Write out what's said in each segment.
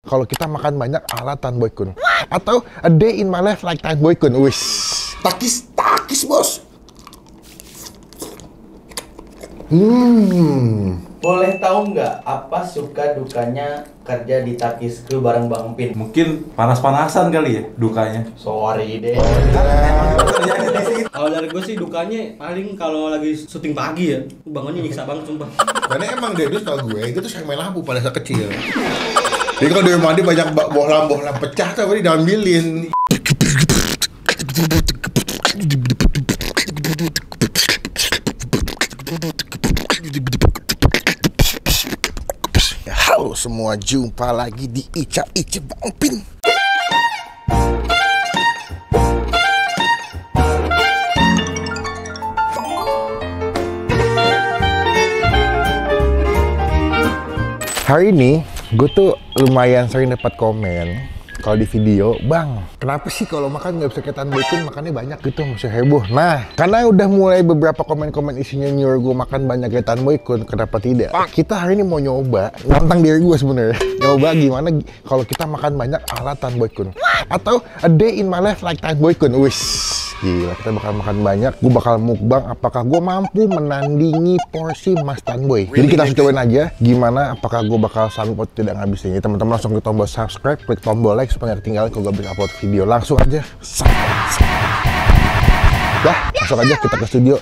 kalau kita makan banyak ala Tan Boy Kun? Atau a day in my life like Tan Boy Kun? Wis, takis bos. Boleh tahu nggak apa suka dukanya kerja di Takis Crew bareng Bang Pin? Mungkin panas-panasan kali ya dukanya. Sorry deh. Kalau dari gue sih dukanya paling kalau lagi syuting pagi ya, bangunnya nyiksa banget sumpah. Karena emang dia tuh tau gue, itu tuh main lampu pada saat kecil. Jadi kalau di rumah dia banyak bohlam pecah tuh, dia diambilin. Halo semua, jumpa lagi di Ica Bang Pin. Hari ini gue tuh lumayan sering dapat komen kalau di video, bang, kenapa sih kalau makan nggak bisa kayak Tan Boy Kun, makannya banyak gitu, masih heboh. Nah, karena udah mulai beberapa komen-komen isinya nyuruh gue makan banyak kayak Tan Boy Kun, kenapa tidak? Kita hari ini mau nyoba, nantang diri gue sebenarnya, nyoba gimana kalau kita makan banyak ala Tan Boy Kun, atau a day in my life like Tan Boy Kun. Wis, gila, kita bakal makan banyak, gue bakal mukbang, apakah gue mampu menandingi porsi Mas Tan Boy. Jadi kita langsung cobain aja, gimana, apakah gue bakal sanggup atau tidak ngabisinnya. Teman-teman langsung klik tombol subscribe, klik tombol like, supaya nggak ketinggalan kalau gue upload video. Langsung aja, dah, langsung aja kita ke studio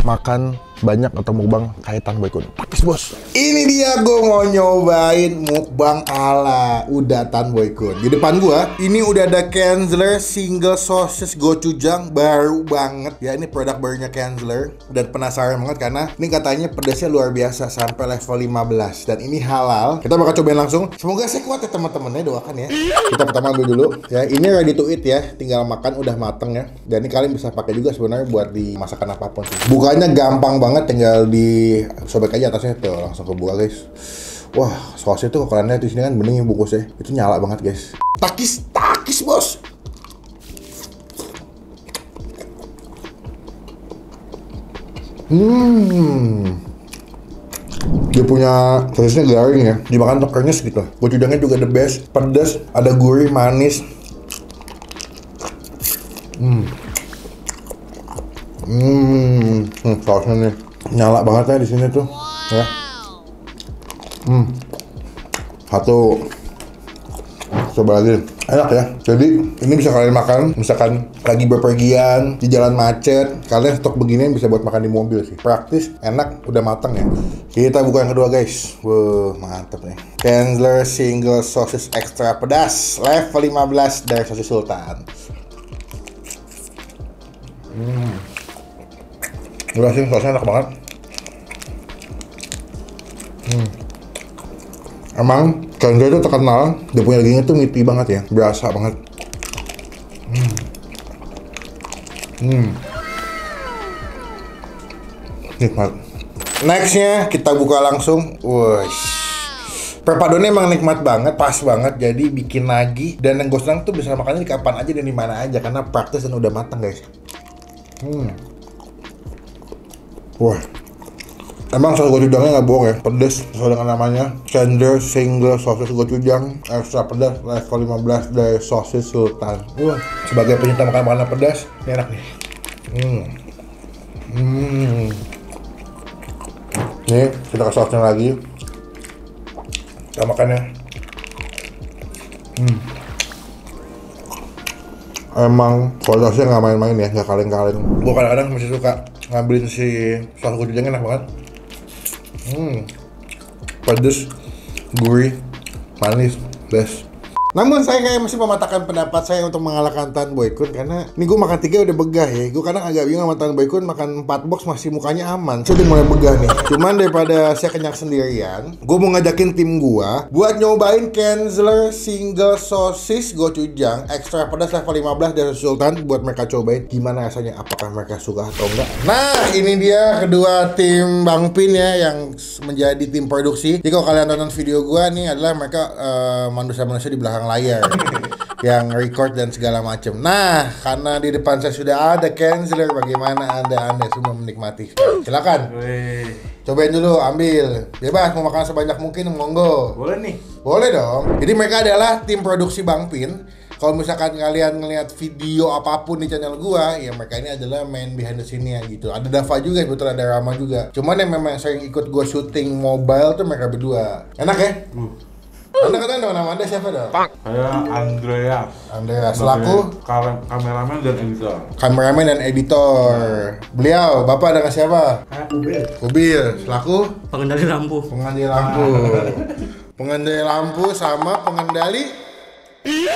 makan banyak atau mukbang kayak Tan Boy Kun. Pakis bos. Ini dia, gue mau nyobain mukbang ala udah Tan Boy Kun. Di depan gue ini udah ada Kenzler single sausage gochujang, baru banget ya. Ini produk barunya Kenzler dan penasaran banget karena ini katanya pedasnya luar biasa sampai level 15 dan ini halal. Kita bakal cobain langsung. Semoga saya kuat ya teman-temannya, doakan ya. Kita pertama ambil dulu ya. Ini ready to eat ya, tinggal makan udah mateng ya. Dan ini kalian bisa pakai juga sebenarnya buat di masakan apapun sih. Bukanya gampang banget, tinggal di sobek aja atasnya tuh, langsung kebuka guys. Wah, sausnya tuh kokorannya di sini kan bening bungkusnya, itu nyala banget guys. Takis bos. Dia punya sausnya garing ya, dimakan tuh kenyes gitu. Gochujangnya juga the best, pedas, ada gurih, manis. Sausnya nih nyala banget ya di sini tuh ya. Satu, coba lagi, enak ya. Jadi ini bisa kalian makan misalkan lagi bepergian di jalan macet, kalian stok begini bisa buat makan di mobil sih, praktis, enak, udah matang ya. Kita buka yang kedua guys. Wah, mantep nih. Kenzler single sausage extra pedas level 15 dari sosis Sultan. Udah sih, sausnya enak banget. Emang Kenzler itu terkenal, dia punya dagingnya tuh meaty banget ya, berasa banget. Nikmat. Nextnya kita buka langsung. Wush, perpaduannya emang nikmat banget, pas banget, jadi bikin lagi. Dan yang gue senang tuh bisa makannya di kapan aja dan di mana aja karena praktis dan udah matang guys. Wah, emang saus gochujangnya nggak bohong ya, pedas sesuai dengan namanya. Kenzler single sausage gochujang extra pedas level 15 dari sosis Sultan. Wah, sebagai penyinta makanan pedas, ini enak nih. Nih, kita ke sausnya lagi. Kita makan ya. Emang sausnya nggak main-main ya, nggak kaleng-kaleng. Gue kadang-kadang masih suka ngambilin si saus gochujangnya, enak banget. Pedas, gurih, manis, best. Namun saya kayak masih mematahkan pendapat saya untuk mengalahkan Tan Boy Kun karena ini gue makan 3 udah begah ya. Gue kadang agak bingung sama Tan Boy Kun, makan 4 box masih mukanya aman. Saya udah mulai begah nih. Cuman daripada saya kenyang sendirian, gue mau ngajakin tim gue buat nyobain Kenzler single sausage gochujang extra pedas level 15 dari Sultan buat mereka cobain gimana rasanya, apakah mereka suka atau enggak. Nah, ini dia kedua tim Bang Pin ya yang menjadi tim produksi. Jadi kalau kalian nonton video gue nih adalah mereka manusia-manusia di belakang layar yang record dan segala macam. Nah, karena di depan saya sudah ada Kenzler, bagaimana anda semua menikmati? Silakan. Cobain dulu, ambil. Bebas mau makan sebanyak mungkin, monggo. Boleh nih. Boleh dong. Jadi mereka adalah tim produksi Bang Pin. Kalau misalkan kalian ngelihat video apapun di channel gua, ya mereka ini adalah main behind the scene-nya gitu. Ada Dava juga, betul ada Rama juga. Cuman yang memang sering ikut gua syuting mobile tuh mereka berdua. Enak ya? Anda katanya nama Anda siapa dong? Saya Andrea. Andrea selaku Kameramen dan editor. kameramen dan editor. Beliau, Bapak dengan siapa? Mobil. Kubil, selaku Pengendali lampu. pengendali lampu. Pengendali lampu sama pengendali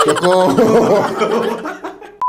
cukup.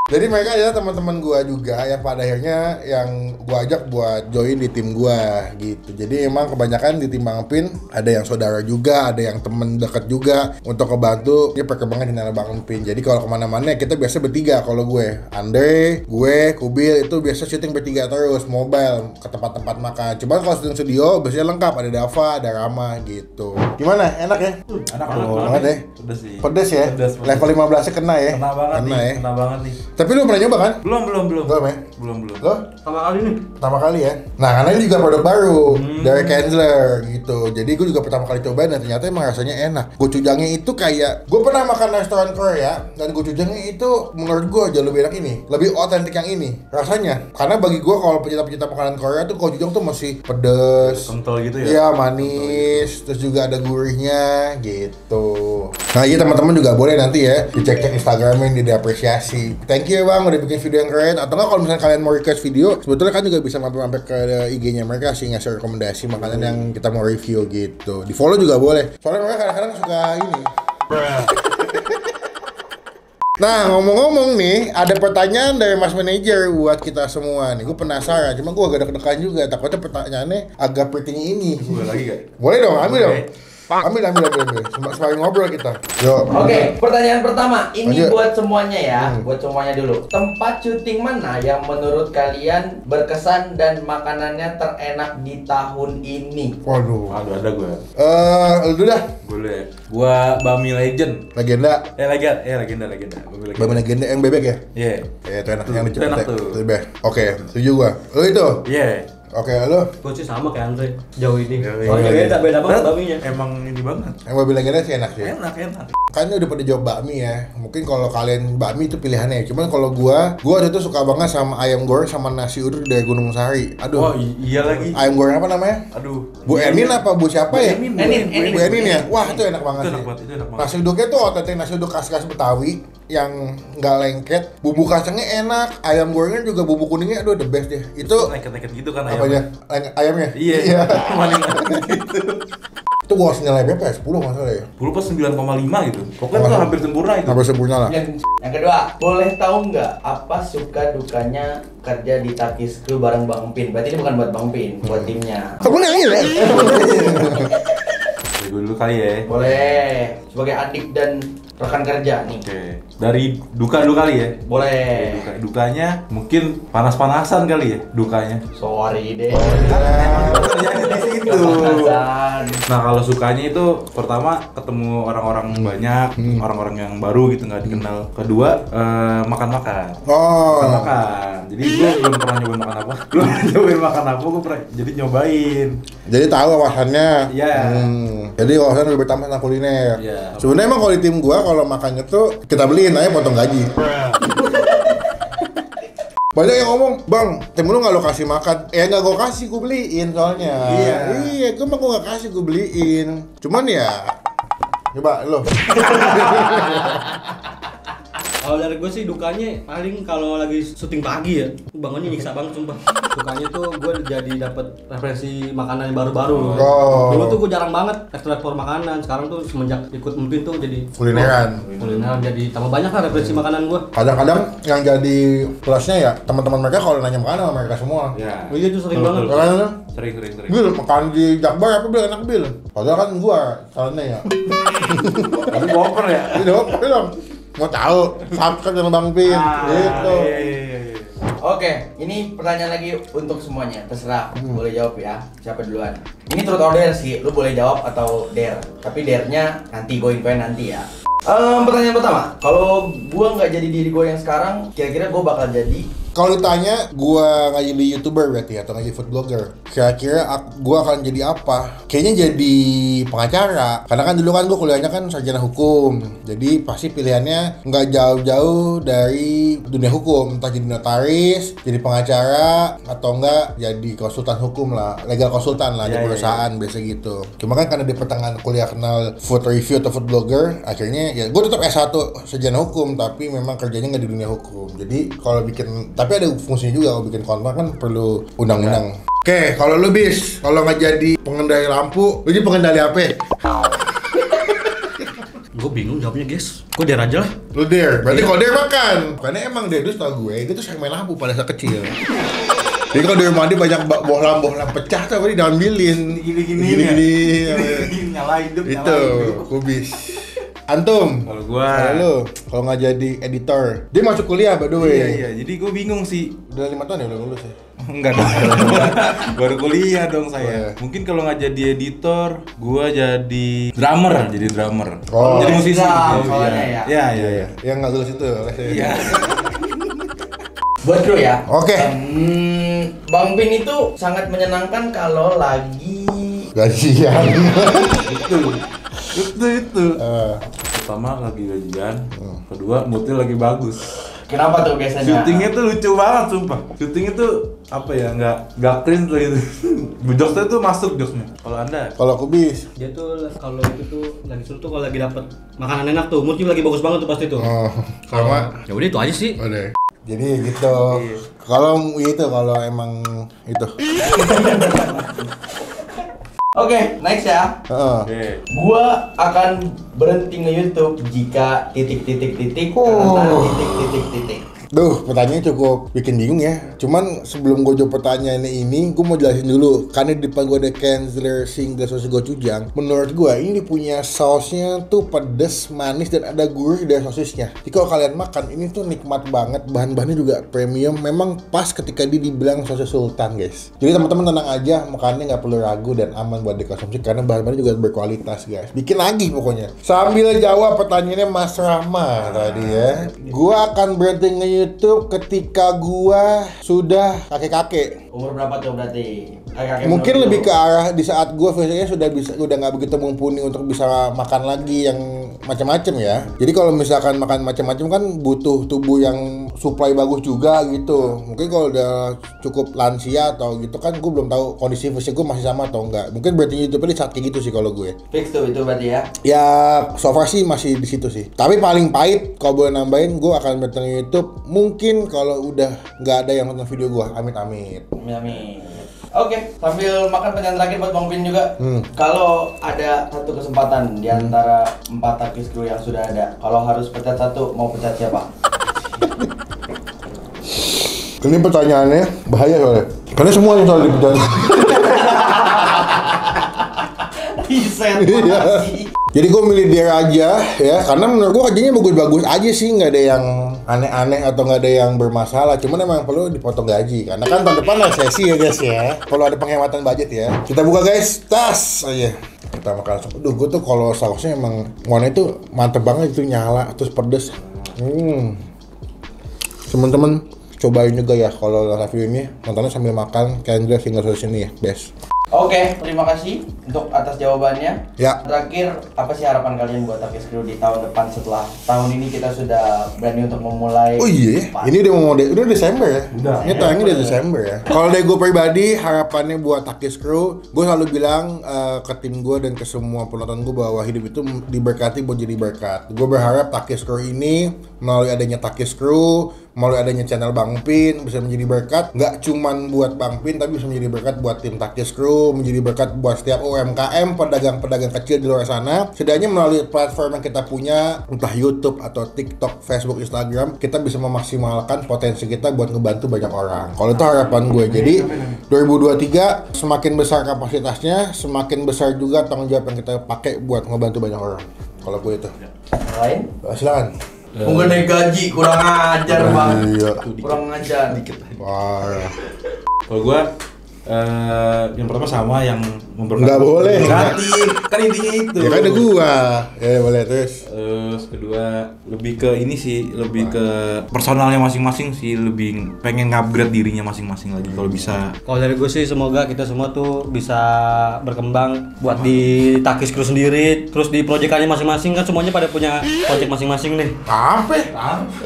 Jadi mereka adalah teman-teman gua juga yang pada akhirnya yang gua ajak buat join di tim gua gitu. Jadi emang kebanyakan di tim Bang Pin ada yang saudara juga, ada yang temen dekat juga untuk ngebantu dia perkembangan channel Bang Pin. Jadi kalau kemana-mana kita biasa bertiga. Kalau gue, Andre, gue, Kubil itu biasa syuting bertiga terus mobile ke tempat-tempat makan. Cuman kalau syuting studio biasanya lengkap, ada Dava, ada Rama gitu. Gimana? Enak ya? Enak banget ya. Pedes sih. Pedes ya? Pedes. Level 15-nya kena ya? Kena banget nih. ya? Kena banget nih. Tapi lu pernah nyoba kan? Belum. Belum ya? Belum. Lo? Sama kali nih. Pertama kali ya? Nah karena ini juga produk baru dari Kenzler gitu. Jadi gue juga pertama kali cobain dan ternyata emang rasanya enak. Gochujangnya itu kayak, gue pernah makan restoran Korea dan gochujangnya itu menurut gue jauh lebih enak ini. Lebih otentik yang ini rasanya. Karena bagi gue kalau pecinta-pecinta makanan Korea tuh gochujang tuh masih pedes, Kental gitu ya? iya manis, terus juga ada gurihnya gitu. Nah iya teman-teman juga boleh nanti ya dicek-cek Instagramnya, diapresiasi. Thank you ya Bang udah bikin video yang keren. Atau nggak kalau misalnya kalian mau request video, sebetulnya kan juga bisa mampir-mampir ke IG-nya mereka sih ngasih rekomendasi makanan yang kita mau review gitu. Di follow juga boleh. Soalnya mereka kadang-kadang suka ini. Nah ngomong-ngomong nih, ada pertanyaan dari Mas Manager buat kita semua nih. Gue penasaran, cuma gue agak deg-degan juga. Takutnya pertanyaannya agak penting ini. Boleh lagi gak? Boleh dong, ambil dong. Boleh. Ambil. Semakin ngobrol kita. Yo. Oke, pertanyaan pertama. Ini Lanjut. buat semuanya ya, buat semuanya dulu. Tempat syuting mana yang menurut kalian berkesan dan makanannya terenak di tahun ini? Waduh. Aduh, ada gue. Lu dah. Boleh. Gua Bami Legend. Legenda. Legenda. Bami Legend. Bami legenda yang bebek ya? Iya. Itu enak, Tuh, yang itu enak tuh. Bebek. Oke, setuju gua. Lu itu? Iya. Oke, lu? Gue sih sama kayak Andre jauh ini. Jauh Oh, ini. beda banget babinya. Emang ini banget. Yang babi legenda sih enak sih. Enak. Kan udah pada jawab bakmi ya. Mungkin kalau kalian bakmi itu pilihannya. Cuman kalau gua waktu itu suka banget sama ayam goreng sama nasi uduk dari Gunung Sari. Oh Aduh. iya lagi. Ayam goreng apa namanya? Aduh. Bu Enin apa Bu siapa ya? Enin. Bu Enin ya? Wah itu enak banget Itu sih. enak banget, itu enak banget. Nasi uduknya tuh otentik nasi uduk khas-khas Betawi yang nggak lengket. Bumbu kacangnya enak, ayam gorengnya juga bumbu kuningnya aduh the best deh. Itu Lengket-lengket gitu kan apanya? Ayamnya? Iya. Maning gitu. Itu gua harus nilai berapa ya? 10 nggak salah ya? Dulu pas 9,5 gitu. Pokoknya itu hampir sempurna itu. Hampir sempurna lah. Yang kedua, boleh tahu nggak apa suka dukanya kerja di Takis Crew bareng Bang Pin? Berarti ini bukan buat Bang Pin, buat timnya. Kamu nangis ya? Dari gue dulu kali ya. Boleh, sebagai adik dan rekan kerja nih. Oke. Dari duka dulu kali ya. Boleh. Dukanya mungkin panas-panasan kali ya dukanya. Sorry deh. Jadi di situ. Kepanasan. Nah kalau sukanya itu pertama ketemu orang-orang banyak, orang-orang yang baru gitu nggak dikenal. Kedua makan-makan. Oh. Makan. Jadi gue belum pernah nyobain makan apa. Belum pernah nyobain makan apa, gue pernah jadi nyobain. Jadi tahu wawasannya. Iya. Jadi wawasan lebih bertambah tentang kuliner. Iya. Sebenarnya emang kalau di tim gua kalau makannya tuh kita beliin aja potong gaji. Banyak yang ngomong, Bang, tim lu nggak lo kasih makan. Nggak gua kasih, gua beliin soalnya. Iya, gua mah gua nggak kasih, gua beliin. Cuman ya, coba lo. Kalau dari gue sih dukanya paling kalau lagi syuting pagi ya, bangunnya nyiksa banget sumpah. Sukanya tuh gue jadi dapet referensi makanan yang baru-baru. Oh. Dulu tuh gue jarang banget ekspor makan, sekarang tuh semenjak ikut Mungkin tuh jadi Kulineran. kuliner, jadi tambah banyak lah referensi makanan gue. Kadang-kadang yang jadi plusnya ya teman-teman mereka kalau nanya makanan sama mereka semua. Ya. Oh iya tuh sering Betul, banget. betul. Karena Sering. Bil, makan di Jakbar apa Bil? Enak Bil. Padahal kan gua salahnya ya. Tapi boper ya. Ini dong, ini dong. Mau tahu, subscribe channel Bang Pin, gitu. Iya. Oke, ini pertanyaan lagi untuk semuanya. Terserah, boleh jawab ya. Siapa duluan? Ini truth or dare sih, lu boleh jawab atau dare. Tapi dare-nya nanti, going point nanti ya. Pertanyaan pertama, kalau gua nggak jadi diri gua yang sekarang, kira-kira gua bakal jadi Kalau ditanya gua nggak jadi YouTuber berarti atau nggak jadi food blogger, kira-kira gua akan jadi apa? Kayaknya jadi pengacara. Karena kan dulu kan gua kuliahnya kan sarjana hukum. Jadi pasti pilihannya nggak jauh-jauh dari dunia hukum, entah jadi notaris, jadi pengacara atau enggak jadi konsultan hukum lah, legal konsultan lah di perusahaan biasa gitu. Cuma kan karena di pertengahan kuliah kenal food review atau food blogger, akhirnya ya gue tetap S1 sarjana hukum tapi memang kerjanya nggak di dunia hukum. Jadi kalau bikin, tapi ada fungsinya juga kalau bikin konten kan perlu undang-undang. Oke, kalau lu bis, kalau nggak jadi pengendali lampu, lu jadi pengendali apa? Gue bingung jawabnya guys. Gue der aja lah. Lu der, berarti kalau der makan. Karena emang der itu tau gue, itu tuh sering main lampu pada saat kecil. Jadi kalau di rumah dia banyak bohlam pecah tuh, dia diambilin. Gini-gini. Nyalain hidup. Itu, kubis. Antum, kalau nggak jadi editor, dia masuk kuliah by the way. Iya, jadi gue bingung sih. Udah 5 tahun ya udah lulus ya? Enggak dong, baru kuliah dong saya. Mungkin kalau nggak jadi editor, gue jadi drummer. Oh. Jadi musisi. Soalnya ya. Iya. Yang nggak lulus itu. Iya. Buat bro ya. Oke. Bang Pin itu sangat menyenangkan kalau lagi Gajian. Itu. Pertama lagi gajian, kedua moodnya lagi bagus. Kenapa tuh biasanya? Syutingnya tuh lucu banget sumpah. Syutingnya tuh apa ya, nggak cringe tuh gitu. Jokesnya tuh masuk jokesnya. Kalau Anda? Kalau kubis. Dia tuh kalau itu tuh lagi seru tuh kalau lagi dapet makanan enak tuh, moodnya lagi bagus banget tuh pasti tuh. Oh, sama. Ya udah itu aja sih. Udah. Jadi gitu. Kalau emang itu. Oke, next ya. Oke. Gua akan berhenti nge-YouTube jika titik-titik-titik karena titik-titik-titik. Duh, pertanyaannya cukup bikin bingung ya. Cuman sebelum gue jawab pertanyaan ini, gue mau jelasin dulu. Karena di depan gue ada Kenzler single sosis gochujang. Menurut gue ini punya sausnya tuh pedes, manis, dan ada gurih dari sosisnya. Jadi kalau kalian makan, ini tuh nikmat banget. Bahan-bahannya juga premium. Memang pas ketika dia dibilang sosis sultan, guys. Jadi teman-teman tenang aja, makannya nggak perlu ragu dan aman buat dikonsumsi karena bahan-bahannya juga berkualitas, guys. Bikin lagi pokoknya. Sambil jawab pertanyaannya Mas Rahma tadi ya. Gue akan berhenti YouTube ketika gua sudah kakek-kakek. Umur berapa tuh berarti? Mungkin lebih ke arah di saat gua fisiknya udah nggak begitu mumpuni untuk bisa makan lagi yang macam-macam ya. Jadi kalau misalkan makan macam-macam kan butuh tubuh yang supply bagus juga gitu. Mungkin kalau udah cukup lansia atau gitu kan, gua belum tahu kondisi fisik gua masih sama atau enggak. Mungkin berarti YouTube di saat kayak gitu sih kalau gue. Fix tuh itu berarti ya. Ya, so far sih masih di situ sih. Tapi paling pahit kalau boleh nambahin, gua akan bertanya YouTube. Mungkin kalau udah nggak ada yang nonton video gua, amit-amit. Amin. Oke, sambil makan pertanyaan terakhir buat Bang Pin juga. Kalau ada satu kesempatan di antara 4 takis kru yang sudah ada, kalau harus pecat satu, mau pecat siapa? Ini pertanyaannya bahaya soalnya. Karena semuanya soal dipecat. Riset Iya. makasih. Jadi gue milih dia aja ya, karena menurut gue kerjanya bagus-bagus aja sih, nggak ada yang aneh-aneh atau nggak ada yang bermasalah. Cuman emang perlu dipotong gaji, karena kan tahun depan resesi ya guys ya. Perlu ada penghematan budget ya. Kita buka guys, tas aja. Kita makan langsung. Aduh, gue tuh kalau sausnya emang warnanya tuh mantep banget, itu nyala terus pedes. Temen-temen cobain juga ya kalau review ini, nontonnya sambil makan Kenzler single sosis ini ya, best. Oke, terima kasih untuk atas jawabannya. Ya. Terakhir, apa sih harapan kalian buat Takis Crew di tahun depan setelah tahun ini kita sudah berani untuk memulai? Oh iya, ini udah Desember ya? Udah. Ini tayangnya udah Desember ya. Kalau dari gue pribadi, harapannya buat Takis Crew, gue selalu bilang ke tim gue dan ke semua penonton gue bahwa hidup itu diberkati buat jadi berkat. Gue berharap Takis Crew ini melalui adanya Takis Crew, melalui adanya channel Bang Pin bisa menjadi berkat, nggak cuman buat Bang Pin tapi bisa menjadi berkat buat tim Takis Crew, menjadi berkat buat setiap UMKM, pedagang-pedagang kecil di luar sana. Setidaknya melalui platform yang kita punya, entah YouTube atau TikTok, Facebook, Instagram, kita bisa memaksimalkan potensi kita buat ngebantu banyak orang. Kalau itu harapan gue. Jadi 2023 semakin besar kapasitasnya, semakin besar juga tanggung jawab yang kita pakai buat ngebantu banyak orang. Kalau gue itu. Lain? Silakan. Mungkin naik gaji, kurang ajar bang. Iya. Kurang ajar. Parah. Kalau gue Yang pertama sama yang Nggak boleh. Gratis. Kan intinya itu. Ya kan ada gua. Ya boleh terus. Terus kedua lebih ke ini sih, lebih ke personalnya masing-masing sih, lebih pengen ngupgrade dirinya masing-masing lagi kalau bisa. Kalau dari gue sih semoga kita semua tuh bisa berkembang buat di Takis Crew sendiri, terus di proyekannya masing-masing kan semuanya pada punya proyek masing-masing nih. Apa?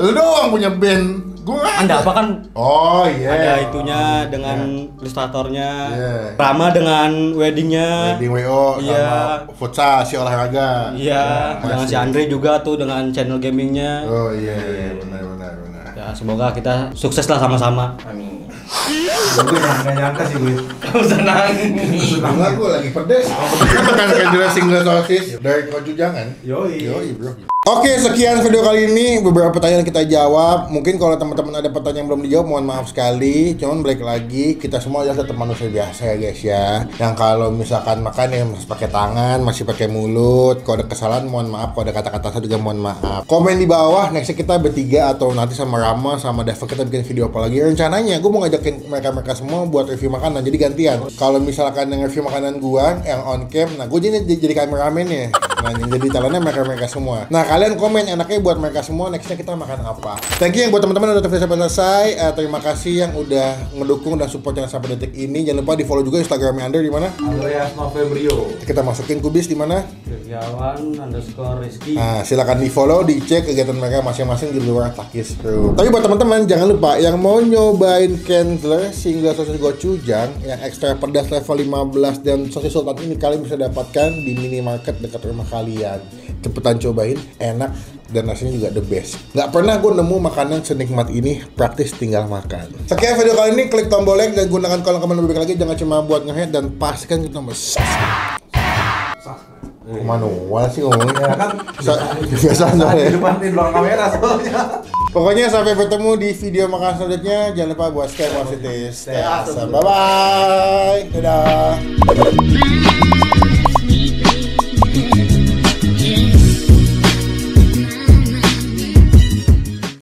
Lu doang punya band. Gua Anda apa kan? Oh iya. Ada itunya dengan ilustratornya, Iya. Rama dengan weddingnya, Wedding WO Iya. sama futsal si olahraga. iya, dengan si Andre juga tuh dengan channel gamingnya. Oh iya benar. Ya semoga kita sukses lah sama-sama. Amin. Gue nggak nyangka sih gue. Kamu senang. Enggak, gua lagi pedes. Kan kayak jelas single sosis dari Koju jangan. Yoi. Bro. Oke, sekian video kali ini. Beberapa pertanyaan kita jawab. Mungkin kalau teman-teman ada pertanyaan yang belum dijawab, mohon maaf sekali. Cuman balik lagi, kita semua adalah tetap manusia biasa ya guys ya. Yang kalau misalkan makan ya masih pakai tangan, masih pakai mulut. Kalau ada kesalahan mohon maaf, kalau ada kata-kata saya juga mohon maaf. Komen di bawah, next kita bertiga atau nanti sama Rama sama Deva kita bikin video apa lagi. Rencananya gue mau ngajakin mereka semua buat review makanan. Jadi gantian. Kalau misalkan yang review makanan gua yang on cam, nah gue jadi kameramennya. Nah, yang jadi talentnya mereka semua. Nah, kalian komen enaknya buat mereka semua, nextnya kita makan apa. Thank you yang buat teman-teman udah sampai selesai. Terima kasih yang udah ngedukung dan support channel sampai detik ini. Jangan lupa di follow juga Instagramnya Andre di mana? Andreas Novembrio. Kita masukin Kubis di mana? Firyawan_Rizky. Nah, silakan di follow, dicek kegiatan mereka masing-masing di luar Takis Crew. Tapi buat teman-teman jangan lupa yang mau nyobain Kenzler single sosis gochujang yang ekstra pedas level 15 dan sosis sultan ini kalian bisa dapatkan di minimarket dekat rumah kalian. Cepetan cobain, enak dan rasanya juga the best. Nggak pernah gue nemu makanan senikmat ini, praktis tinggal makan. Sekian video kali ini, klik tombol like dan gunakan kolom komen lebih baik lagi. Jangan cuma buat nge-head dan pastikan kita tombol subscribe. Manual sih ngomongnya kan biasa Di depan di belakang kamera soalnya. Pokoknya sampai bertemu di video makan selanjutnya. Jangan lupa buat stay positif, stay awesome. Bye bye. Dadah.